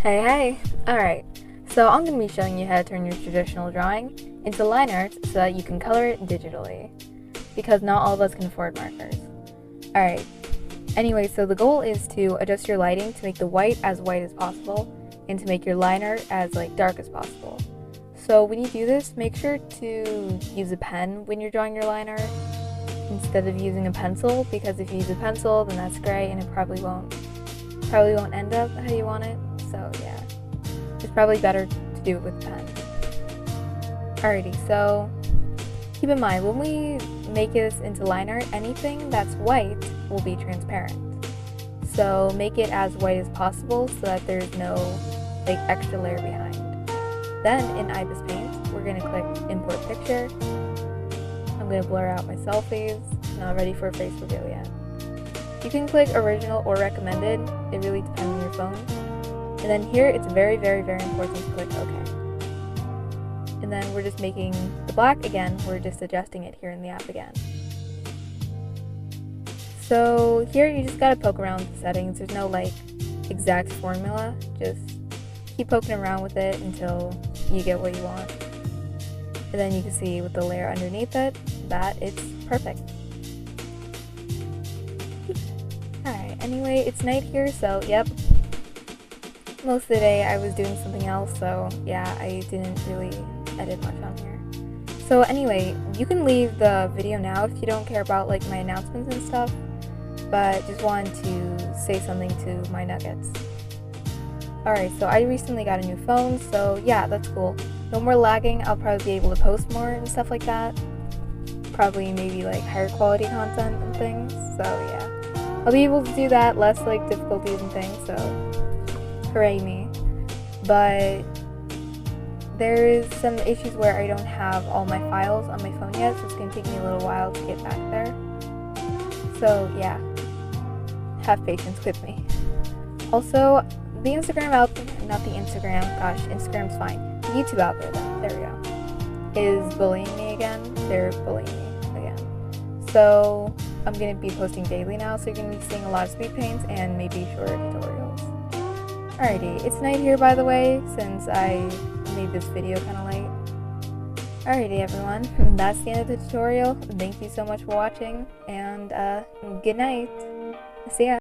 Hey! Alright, so I'm going to be showing you how to turn your traditional drawing into line art so that you can color it digitally, because not all of us can afford markers. Alright, anyway, so the goal is to adjust your lighting to make the white as possible and to make your line art as dark as possible. So when you do this, make sure to use a pen when you're drawing your line art instead of using a pencil, because if you use a pencil then that's great and it probably won't end up how you want it. So yeah, it's probably better to do it with a pen. Alrighty, so keep in mind, when we make this into line art, anything that's white will be transparent. So make it as white as possible so that there's no extra layer behind. Then in Ibispaint, we're going to click import picture. I'm going to blur out my selfies, not ready for a face reveal yet. You can click original or recommended, it really depends on your phone. And then here it's very, very, very important to click OK. And then we're just making the black again, we're just adjusting it here in the app again. So here you just gotta poke around with the settings. There's no exact formula, just keep poking around with it until you get what you want. And then you can see with the layer underneath it that it's perfect. Alright, anyway, it's night here, so yep. Most of the day I was doing something else, so yeah, I didn't really edit much on here. So anyway, you can leave the video now if you don't care about my announcements and stuff, but just wanted to say something to my nuggets. Alright, so I recently got a new phone, so yeah, that's cool. No more lagging, I'll probably be able to post more and stuff like that. Probably maybe higher quality content and things, so yeah. I'll be able to do that, less difficulties and things, so hooray me. But there's some issues where I don't have all my files on my phone yet, so it's going to take me a little while to get back there. So yeah, have patience with me. Also, the Instagram Instagram's fine. The YouTube algorithm, there we go, is bullying me again. They're bullying me again. So I'm going to be posting daily now, so you're going to be seeing a lot of speed paints and maybe shorter tutorials. Alrighty, it's night here by the way, since I made this video kind of late. Alrighty everyone, that's the end of the tutorial. Thank you so much for watching, and good night. See ya.